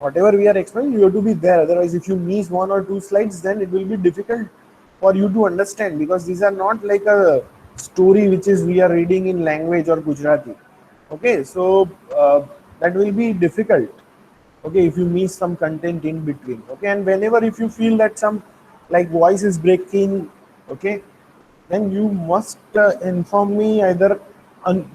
whatever we are explaining, you have to be there. Otherwise, if you miss one or two slides, then it will be difficult for you to understand, because these are not like a story which is we are reading in language or Gujarati. Okay, so that will be difficult. Okay, if you miss some content in between. Okay, and whenever if you feel that some like voice is breaking, okay, then you must inform me either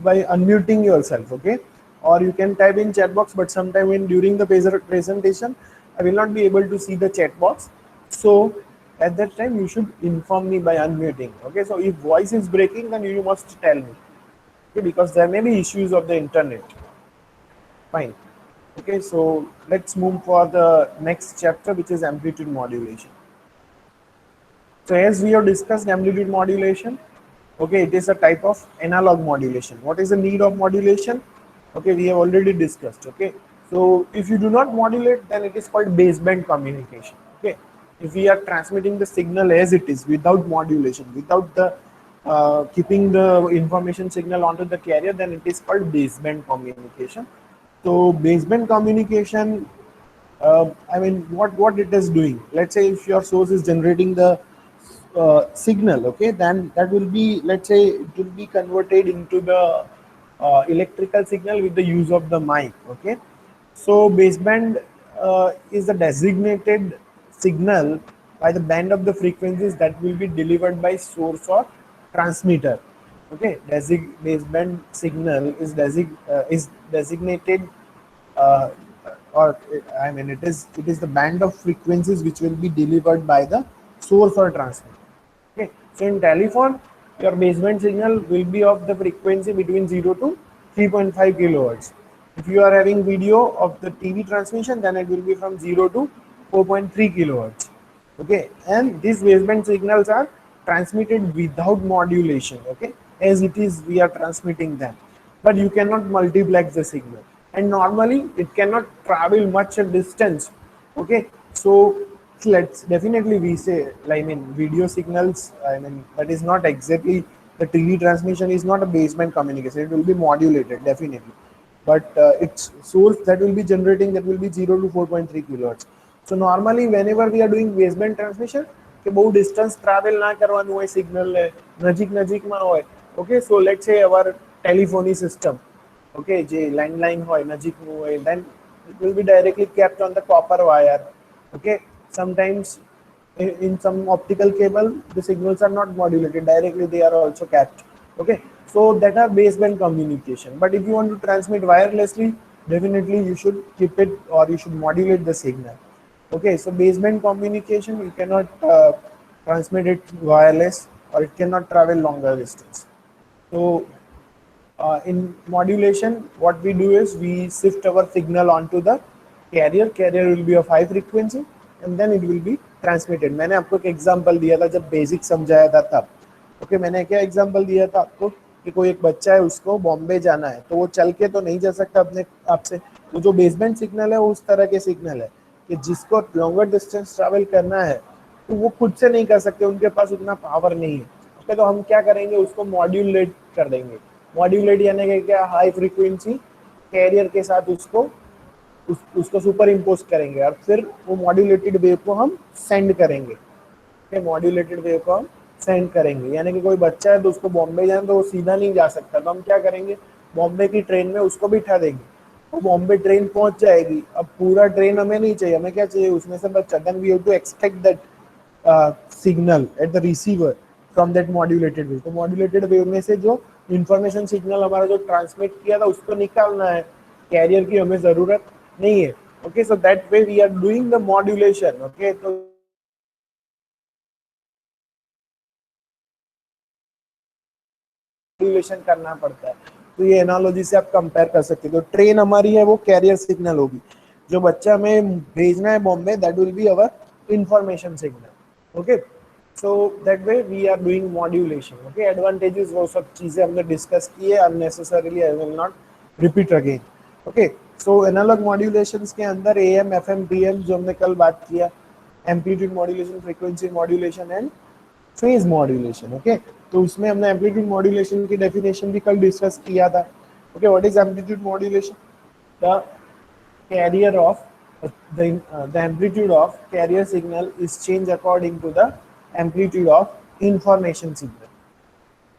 by unmuting yourself, okay, or you can type in chat box. But sometime in during the presentation, I will not be able to see the chat box. So at that time, you should inform me by unmuting. Okay, so if voice is breaking, then you must tell me. Okay, because there may be issues of the internet. Fine. Okay, so let's move for the next chapter, which is amplitude modulation. So as we have discussed amplitude modulation, okay, it is a type of analog modulation. What is the need of modulation? Okay, we have already discussed. Okay, so if you do not modulate, then it is called baseband communication. Okay, if we are transmitting the signal as it is without modulation, without the keeping the information signal onto the carrier, then it is called baseband communication. So baseband communication, I mean, what it is doing. Let's say if your source is generating the signal, okay, then that will be, let's say, it will be converted into the electrical signal with the use of the mic. Okay, so baseband is the designated signal by the band of the frequencies that will be delivered by source or transmitter. Okay, baseband signal is designated uh, or I mean, it is the band of frequencies which will be delivered by the source or transmitter. Okay, so in telephone, your baseband signal will be of the frequency between 0 to 3.5 kilohertz. If you are having video of the TV transmission, then it will be from 0 to 4.3 kilohertz. Okay, and these baseband signals are transmitted without modulation. Okay, as it is, we are transmitting them, but you cannot multiplex the signal, and normally it cannot travel much a distance. Okay, so let's definitely we say, I mean, video signals, I mean, that is not exactly the TV transmission is not a baseband communication. It will be modulated definitely, but its source that will be generating, that will be 0 to 4.3 kilohertz. So normally whenever we are doing baseband transmission, કે બહુ distance travel ના કરવાનું હોય signal ને નજીક નજીકમાં હોય. Okay, so let's say our telephony system, okay, જે landline હોય નજીકનું હોય, then it will be directly kept on the copper wire. Okay, sometimes in some optical cable the signals are not modulated directly, they are also capped. Okay, so that are baseband communication. But if you want to transmit wirelessly, definitely you should keep it, or you should modulate the signal. Okay, so baseband communication, you cannot transmit it wireless, or it cannot travel longer distance. So in modulation, what we do is we shift our signal onto the carrier. Carrier will be of high frequency, and then it will be transmitted. मैंने आपको एक example दिया था जब basic समझाया था तब. Okay, मैंने क्या एग्जांपल दिया था आपको कि कोई एक बच्चा है, उसको बॉम्बे जाना है, तो वो चल के तो नहीं जा सकता अपने आप से. वो जो बेसबैंड सिग्नल है वो उस तरह के सिग्नल है कि जिसको लॉन्गर डिस्टेंस ट्रैवल करना है तो वो खुद से नहीं कर सकते, उनके पास उतना पावर नहीं है. ओके, तो हम क्या करेंगे, उसको मॉड्यूलेट कर देंगे. मॉड्यूलेट यानी कि क्या, हाई फ्रीक्वेंसी कैरियर के साथ उसको सुपर इम्पोज करेंगे, और फिर वो मॉड्यूलेटेड वेव को हम सेंड करेंगे. मॉड्यूलेटेड वेव को हम सेंड करेंगे, यानी कि कोई बच्चा है तो उसको बॉम्बे जाना, तो वो सीधा नहीं जा सकता, तो हम क्या करेंगे, बॉम्बे की ट्रेन में उसको बिठा देंगे. वो बॉम्बे ट्रेन पहुंच जाएगी. अब पूरा ट्रेन हमें नहीं चाहिए, हमें क्या चाहिए, उसमें से बच्चा. Then we have to extract that signal at the receiver from that modulated wave. तो मॉड्यूलेटेड वेव में से जो इंफॉर्मेशन सिग्नल हमारा जो ट्रांसमिट किया था उसको निकालना है. कैरियर की हमें जरूरत नहीं है. Okay, so that way we are doing the modulation. Okay, तो मॉड्यूलेशन करना पड़ता है. तो ये एनालॉजी से आप कंपेयर कर सकते हो. तो ट्रेन हमारी है वो कैरियर सिग्नल होगी, जो बच्चा हमें भेजना है Bombay, that will be our information signal. Okay, so that way we are doing modulation. Okay, advantages वो सब चीजें हमने डिस्कस की है, unnecessarily I will not repeat again. Okay, so analog modulations के अंदर एएम एफएम पीएम जो हमने कल बात किया, amplitude modulation, frequency modulation and phase modulation. Okay, तो उसमें हमने एम्पलीट्यूड मॉड्यूलेशन की डेफिनेशन भी कल डिस्कस किया था. Okay, what is amplitude modulation? The carrier of The amplitude of carrier signal is changed according to the amplitude of information signal.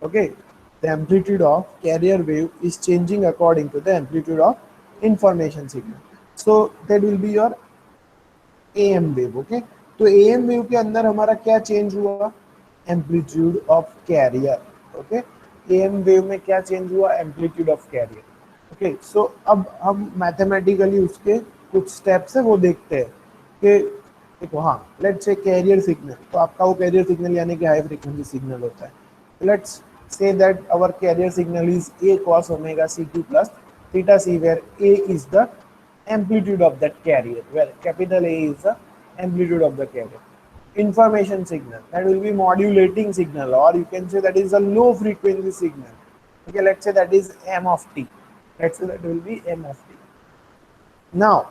Okay, the amplitude of carrier wave is changing according to the amplitude of information signal. So that will be your AM wave. Okay, तो AM wave के अंदर हमारा क्या change हुआ? Amplitude of carrier. Okay, AM wave में क्या change हुआ? Amplitude of carrier. Okay, so अब हम मैथमेटिकली उसके कुछ स्टेप्स है वो देखते हैं कि देखो, हाँ, लेट्स से कैरियर सिग्नल, तो आपका वो कैरियर सिग्नल यानी कि हाई फ्रीक्वेंसी सिग्नल होता है. Let's say that our carrier signal is a cos omega ct plus theta c, where a is the amplitude of that carrier, where capital A is the amplitude of the carrier. Information signal, that will be modulating signal, or you can say that is a low frequency signal. Okay, let's say that is m of t. Let's say that will be m of t. Now,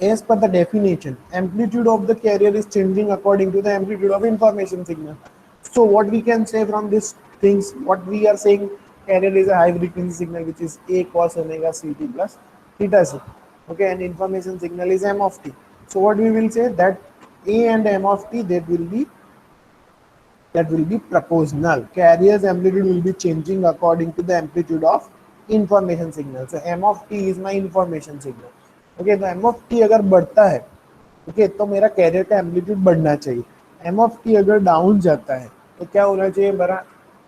as per the definition, amplitude of the carrier is changing according to the amplitude of information signal. So what we can say from these things, what we are saying, carrier is a high frequency signal which is a cos omega ct plus theta c. Okay, and information signal is m of t. So what we will say, that a and m of t, that will be proportional. Carrier's amplitude will be changing according to the amplitude of information signal. So m of t is my information signal. Okay, तो m of t अगर बढ़ता है, okay, तो मेरा career का amplitude बढ़ना चाहिए. m of t अगर डाउन जाता है तो क्या होना चाहिए? मेरा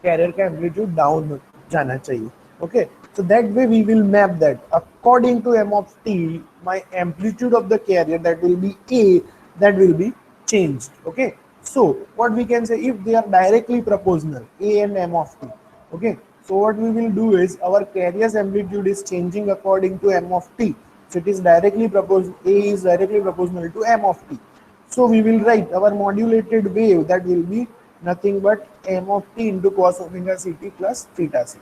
कैरियर का एम्पलीट्यूड डाउन जाना चाहिए. Okay, so that way we will map that according to m of t, my amplitude of the carrier, that will be a, that will be changed. Okay, so what we can say, if they are directly proportional, a and m of t, okay, so what we will do is, our carrier's amplitude is changing according to m of t. So it is directly proportional, a is directly proportional to m of t. So we will write our modulated wave, that will be nothing but m of t into cos omega ct plus theta c.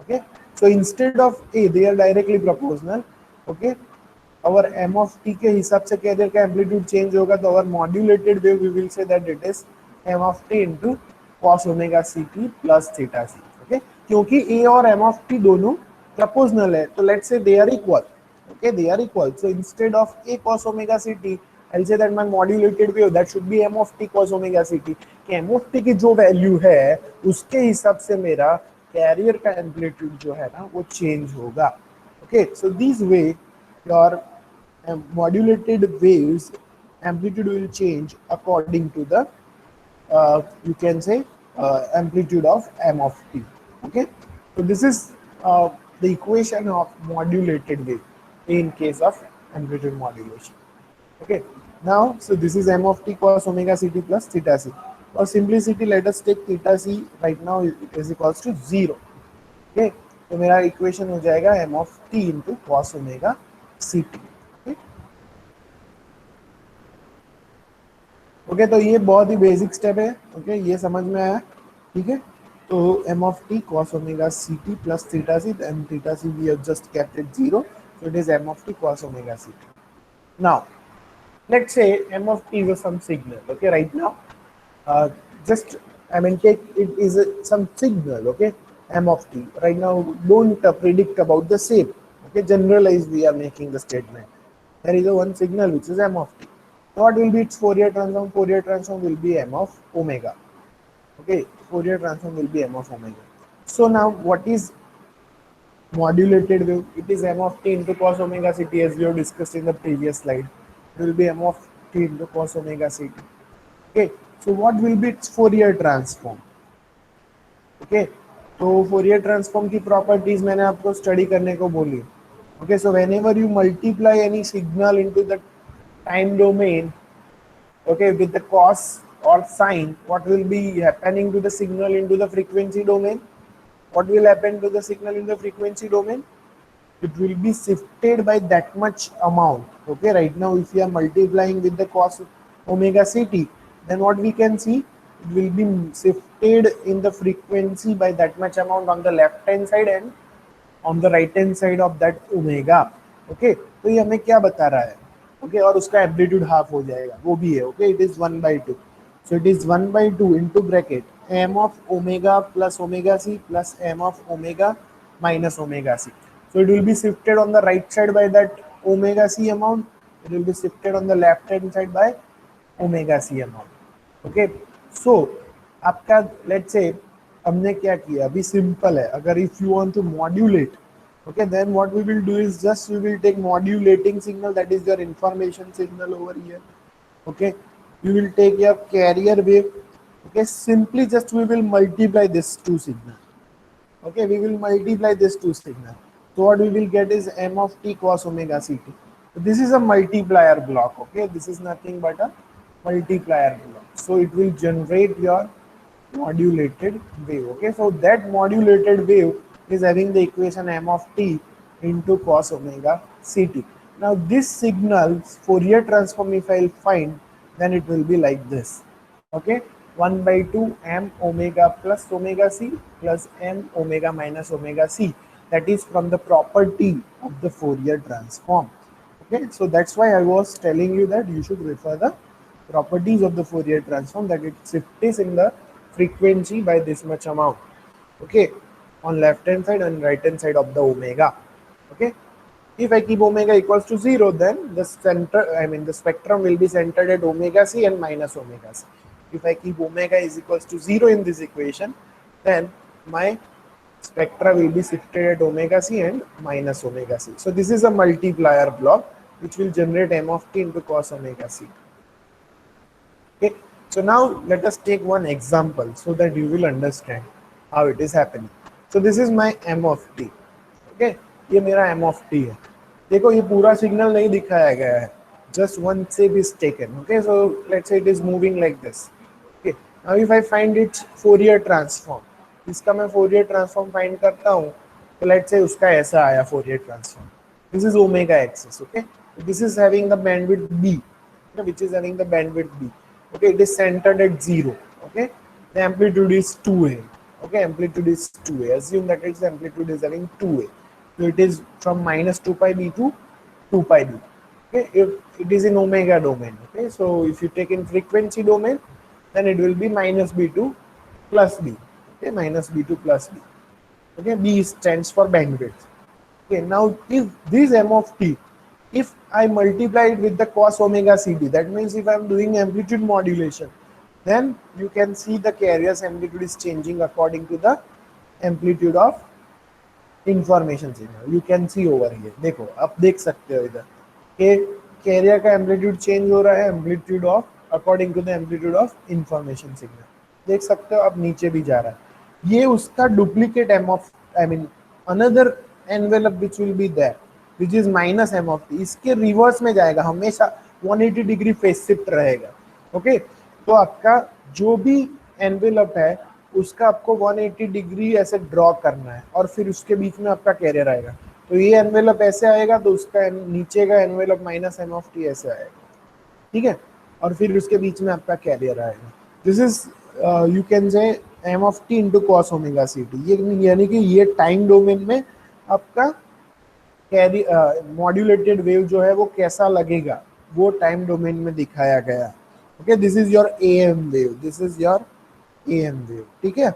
Okay, so instead of a, they are directly proportional. Okay, our m of t के हिसाब से career का amplitude change होगा, तो our modulated wave we will say that it is m of t into cos omega ct plus theta c. Okay, क्योंकि a और m of t दोनों proportional है, तो let's say they are equal. Okay, they are equal. So instead of a cos omega ct, I'll say that my modulated wave, that should be m of t cos omega ct. कि m of t की जो value है उसके हिसाब से मेरा career का amplitude जो है ना वो चेंज होगा. Okay, so this way your modulated waves amplitude will change according to the you can say amplitude of m of t. Okay, so this is the equation of modulated wave in case of amplitude modulation. Okay, now so this is m of t cos omega ct plus theta c. For simplicity, let us take theta c right now is equals to 0. Okay, तो मेरा equation हो जाएगा m of t into cos omega ct. Okay, तो ये बहुत ही basic step है. Okay, ये समझ में आया? ठीक है, तो m of t cos omega ct plus theta c, and theta c we have just kept it 0, so it is m of t cos omega ct. Now let's say m of t is some signal. Okay, right now just I mean take it is some signal. Okay, m of t right now, don't predict about the shape. Okay, generalize, we are making the statement. There is a one signal which is m of t. What will be its Fourier transform? Fourier transform will be m of omega. Okay, Fourier transform will be m of omega. So now what is modulated wave? It is m of t into cos omega ct, as we have discussed in the previous slide. It will be m of t into cos omega ct. Okay, so what will be its Fourier transform? Okay, तो Fourier transform की properties मैंने आपको study करने को बोली. Okay, so whenever you multiply any signal into the time domain, okay, with the cos or sine, what will be happening to the signal into the frequency domain? What will happen to the signal in the frequency domain? It will be shifted by that much amount. Okay, right now if we are multiplying with the cos omega ct, then what we can see, it will be shifted in the frequency by that much amount on the left hand side and on the right hand side of that omega. Okay, तो ये हमें क्या बता रहा है? Okay, और उसका amplitude half हो जाएगा, वो भी है. Okay, it is 1/2. So it is 1/2 into bracket m of omega plus omega c plus m of omega minus omega c. So it will be shifted on the right side by that omega c amount, it will be shifted on the left hand side by omega c amount. Okay, so आपका let's say हमने क्या किया अभी simple है. अगर if you want to modulate, okay, then what we will do is just we will take modulating signal, that is your information signal over here. Okay, you will take your carrier wave. Okay, simply just we will multiply this two signal. Okay, we will multiply this two signal. So what we will get is m of t cos omega ct. So this is a multiplier block. Okay, this is nothing but a multiplier block. So it will generate your modulated wave. Okay, so that modulated wave is having the equation m of t into cos omega ct. Now this signal's Fourier transform, if I'll find, then it will be like this. Okay, 1 by 2 m omega plus omega c plus m omega minus omega c. That is from the property of the Fourier transform. Okay, so that's why I was telling you that you should refer the properties of the Fourier transform, that it shifts in the frequency by this much amount. Okay, on left hand side and right hand side of the omega. Okay, if I keep omega equals to 0, then the center, I mean the spectrum will be centered at omega c and minus omega c. If I keep omega is equals to 0 in this equation, then my spectra will be shifted at omega c and minus omega c. So this is a multiplier block which will generate m of t into cos omega c. Okay, so now let us take one example so that you will understand how it is happening. So this is my m of t. Okay, ये मेरा m of t है. देखो ये पूरा signal नहीं दिखाया गया है, just one shape is taken. Okay, so let's say it is moving like this. Okay, now if I find its Fourier transform, इसका मैं Fourier transform find करता हूँ, तो let's say उसका ऐसा आया Fourier transform. This is omega axis. Okay, this is having the bandwidth b, which is having the bandwidth b. Okay, it is centered at 0. Okay, the amplitude is 2a. Okay, amplitude is 2a. Assume that its amplitude is having 2a. So it is from minus 2 pi b to 2 pi b. Okay, if it is in omega domain. Okay, so if you take in frequency domain, then it will be minus b to plus b. Okay, minus b to plus b. Okay, b stands for bandwidth. Okay, now if this m of t, if I multiply it with the cos omega ct, that means if I am doing amplitude modulation, then you can see the carrier's amplitude is changing according to the amplitude of information signal. You can see over here. देखो आप देख सकते हो इधर कि carrier का amplitude change हो रहा है amplitude of according to the amplitude of information signal. देख सकते हो आप नीचे भी जा रहा है. ये उसका duplicate m of, I mean another envelope which will be there, which is minus m of t. इसके रिवर्स में जाएगा, हमेशा 180 डिग्री फेस शिफ्ट रहेगा. ओके, तो आपका जो भी एनवेलप है उसका आपको 180 डिग्री ऐसे ड्रॉ करना है और फिर उसके बीच में आपका कैरियर आएगा. तो ये एनवेलप ऐसे आएगा तो उसका नीचे का envelope minus m of t ऐसे आएगा. ठीक है, और फिर उसके बीच में आपका कैरियर आएगा. This is you can say m of t into cos omega c t. ये यानी कि ये टाइम डोमेन में आपका कैरी मॉड्यूलेटेड वेव जो है वो कैसा लगेगा वो टाइम डोमेन में दिखाया गया. Okay, this is your A M wave, this is your AM wave. ठीक है,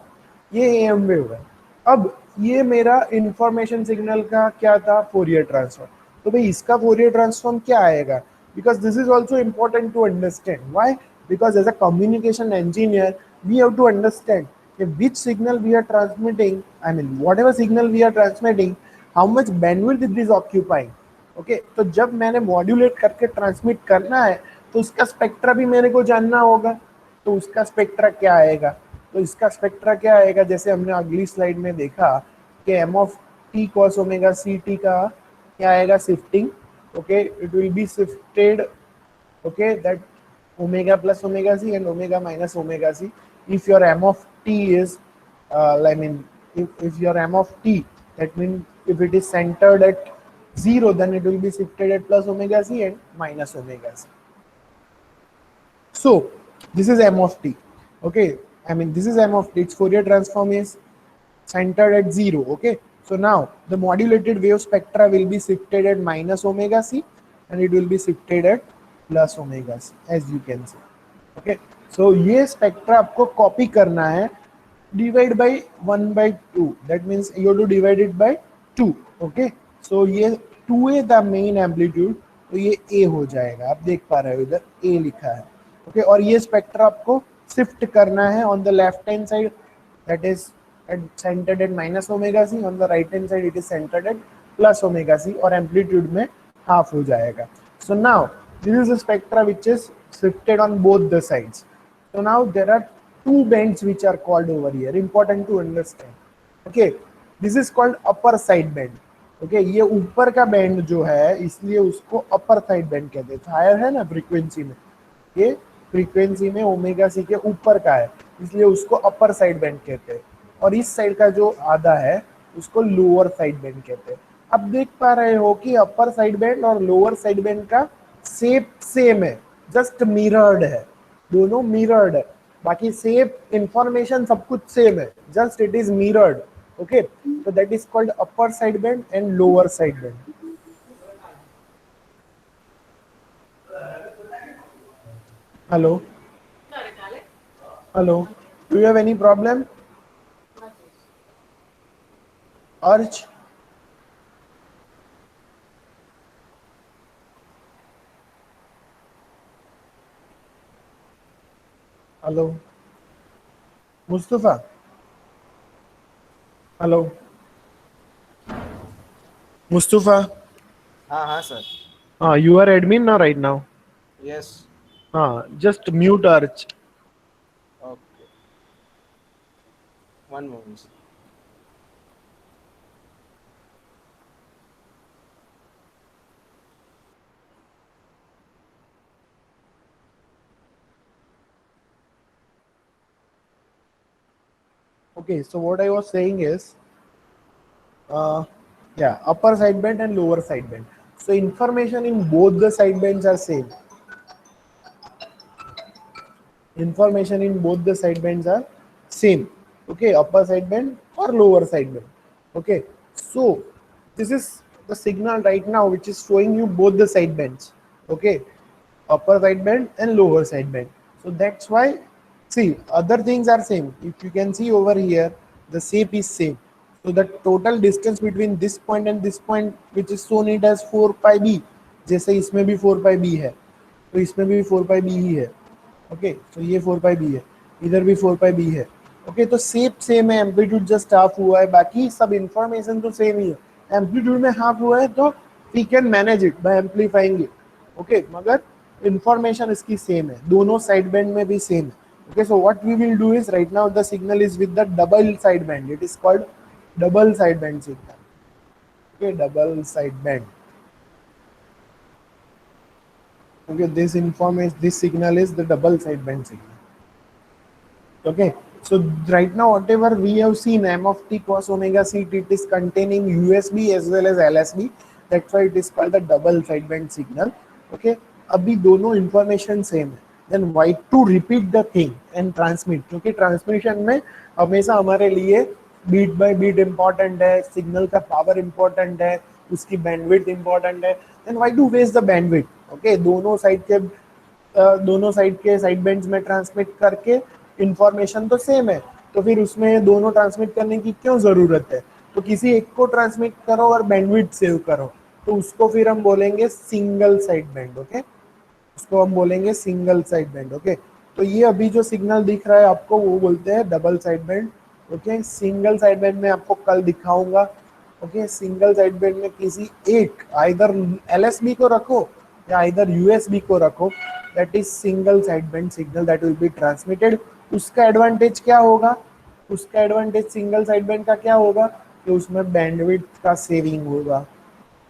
ये AM वेव है. अब ये मेरा इंफॉर्मेशन सिग्नल का क्या था, फोरियर ट्रांसफॉर्म. तो भाई इसका फोरियर ट्रांसफॉर्म क्या आएगा, because this is also important to understand. Why? Because as a communication engineer we have to understand which signal we are transmitting, I mean whatever signal we are transmitting, how much bandwidth it is occupying. Okay, तो जब मैंने modulate करके transmit करना है तो उसका spectra भी मेरे को जानना होगा. तो उसका स्पेक्ट्रा क्या आएगा, तो इसका स्पेक्ट्रा क्या आएगा, जैसे हमने अगली स्लाइड में देखा कि m of t cos omega c t का क्या आएगा, shifting. Okay, it will be shifted. Okay, that omega plus omega c and omega minus omega c. If your m of t is I mean if your m of t, that means if it is centered at 0, then it will be shifted at plus omega c and minus omega c. So this is m of t. Okay, I mean this is m of t. Its Fourier transform is centered at 0. Okay, so now the modulated wave spectra will be shifted at minus omega c and it will be shifted at plus omega c, as you can see. Okay, so ये spectra आपको copy करना है, divide by 1/2. That means you have to divide it by 2. Okay, so ये 2a the main amplitude तो ये ए हो जाएगा, आप देख पा रहे हो इधर ए लिखा है। ओके, और ये स्पेक्ट्रा आपको शिफ्ट करना है on the left hand side, that is centered at minus omega c, on the right hand side it is centered at plus omega c, और एम्पलीट्यूड में हाफ हो जाएगा। So now this is a spectra which is shifted on both the sides. So now there are two bands which are called over here, important to understand. Okay, this is called upper side band. Okay, ये ऊपर का band जो है इसलिए उसको upper side band कहते हैं, higher है ना फ्रीक्वेंसी में, ये फ्रीक्वेंसी में ओमेगा सी के ऊपर का है इसलिए उसको अपर साइड बैंड कहते हैं, और इस साइड का जो आधा है उसको लोअर साइड बैंड कहते हैं। अब देख पा रहे हो कि अपर साइड बैंड और लोअर साइड बैंड का शेप सेम है, जस्ट मिरर्ड है, दोनों मिरर्ड है, बाकी शेप इंफॉर्मेशन सब कुछ सेम है, just it is mirrored. Okay, so that is called upper sideband and lower sideband. Hello, hello, do you have any problem, Arch? Hello, Mustafa? Hello, Mustafa? हाँ हाँ sir. You are admin now right now. Yes. Just mute Arch. Okay, one moment. Okay, so what I was saying is, yeah, upper sideband and lower sideband. So information in both the sidebands are same. Information in both the sidebands are same. Okay, upper sideband or lower sideband. Okay, so this is the signal right now which is showing you both the sidebands. Okay, upper sideband and lower sideband. So that's why, see, other things are same. If you can see over here, the shape is same. So the total distance between this point and this point, which is shown it as 4 pi b, जैसे इसमें भी 4 pi b है तो इसमें भी 4 pi b ही है। Okay, तो ये 4 पाई बी है, इधर भी 4 पाई बी है। ओके, तो शेप सेम है, एम्पलीट्यूड जस्ट हाफ हुआ है, बाकी सब इंफॉर्मेशन तो सेम ही है। एम्पलीट्यूड में हाफ हुआ है तो we can manage it by amplifying it. Okay, मगर इंफॉर्मेशन इसकी सेम है, दोनों साइड बैंड में भी सेम है। Okay, so what we will do is right now the signal is with the double side band, it is called double side band signal. Okay, double side band. Okay, this signal is the double sideband signal. Okay, so right now whatever we have seen m of t cos omega c t, it is containing USB as well as LSB, that's why it is called the double sideband signal. Okay, अभी दोनों information same है, then why to repeat the thing and transmit, क्योंकि transmission में हमेशा हमारे लिए beat by beat important है, signal का पावर इम्पॉर्टेंट है, उसकी बैंडविड्थ इम्पॉर्टेंट है, then why to waste the bandwidth. Okay, दोनों साइड के साइड बैंड्स में ट्रांसमिट करके इंफॉर्मेशन तो सेम है, तो फिर उसमें दोनों ट्रांसमिट करने की क्यों जरूरत है। तो किसी एक को ट्रांसमिट करो और बैंडविड्थ सेव करो, तो उसको फिर हम बोलेंगे सिंगल साइड बैंड। ओके, उसको हम बोलेंगे सिंगल साइड बैंड। ओके, तो ये अभी जो सिग्नल दिख रहा है आपको वो बोलते हैं double side band. Okay, single side band में आपको कल दिखाऊंगा। ओके, सिंगल साइड बैंड में किसी एक आइदर एलएसबी को रखो या आइदर यूएसबी को रखो, that is single side band signal that will be transmitted. उसका एडवांटेज क्या होगा, उसका एडवांटेज सिंगल साइड बैंड का क्या होगा कि उसमें बैंडविड्थ का सेविंग होगा।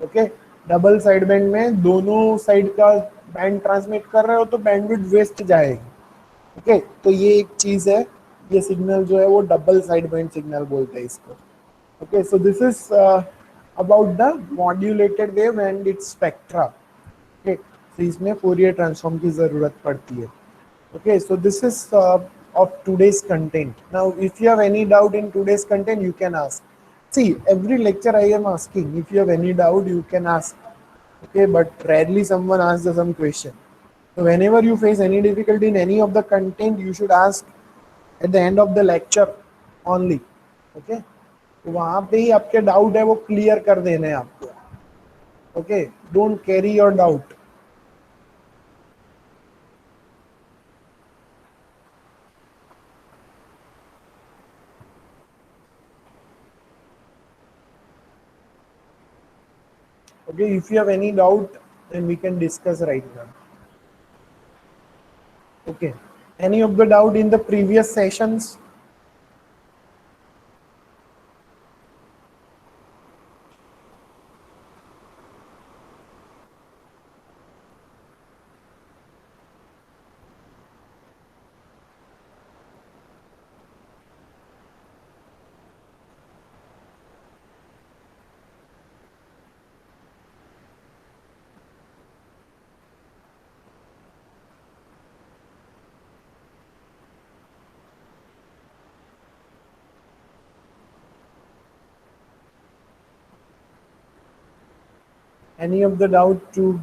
ओके, डबल साइड बैंड में दोनों साइड का बैंड ट्रांसमिट कर रहे हो तो बैंडविड्थ वेस्ट जाएगी। ओके, तो ये एक चीज है, ये सिग्नल जो है वो डबल साइड बैंड सिग्नल बोलते हैं इसको। Okay, so this is about the modulated wave and it's spectra. Okay, तो इसमें फोरियर ट्रांसफॉर्म की जरूरत पड़ती है। Okay, so this is of today's content. Now if you have any doubt in today's content you can ask. See, every lecture I am asking, if you have any doubt you can ask. Okay, but rarely someone asks some question. So whenever you face any difficulty in any of the content you should ask at the end of the lecture only. Okay, तो वहां पे ही आपके doubt है वो clear कर देने हैं आपको। Okay, don't carry your doubt. Okay, if you have any doubt, then we can discuss right now. Okay, any of the doubt in the previous sessions? Any of the doubt to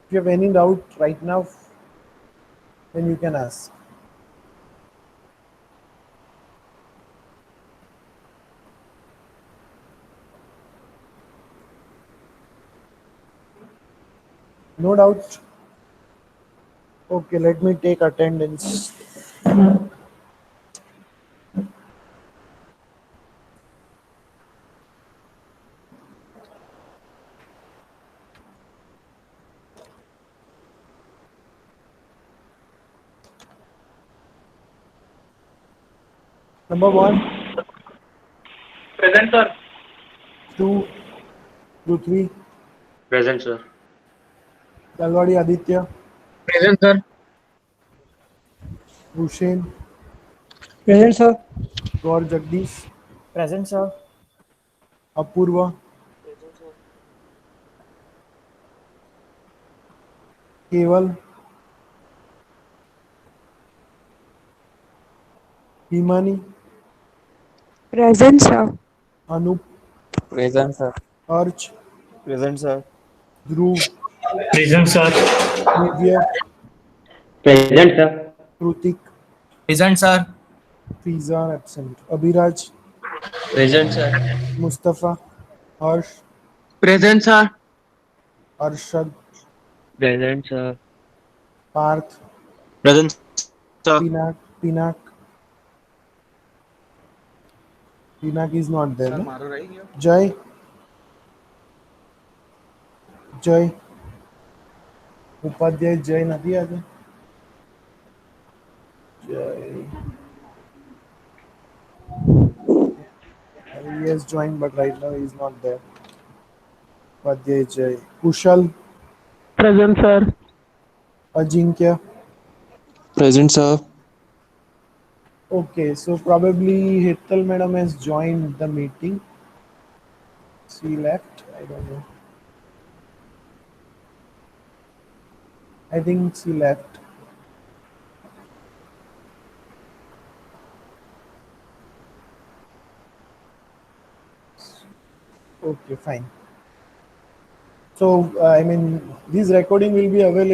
if you have any doubt right now, then you can ask. No doubt. Okay, let me take attendance. Number one, Present, sir. two, Prithvi, Present, sir. Talwadi Aditya, Present, sir. Hussein, Present, sir. Gaur Jagdish, Present, sir. Apurva, Present, sir. Keval, Himani, Present, sir. Anup, Present, sir. Arch, Present, sir. Dhruv, Present, sir. Divya, Present, sir. Krutik, Present, sir. Fiza are absent. Abhiraj, Present, sir. Mustafa, Harsh, Present, sir. Arshad, Present, sir. Parth, Present, sir. Pinak. Pinak is not there. Sir, No? મારું રહી ગયો. Jai, Jai, Upadhyay જય નથી આજે જય he has joined but right now he is not there Upadhyay જય કુશલ Present, sir. Ajinkya Present, sir. okay so probably Hetal madam has joined the meeting she left I don't know I think she left okay fine so I mean this recording will be available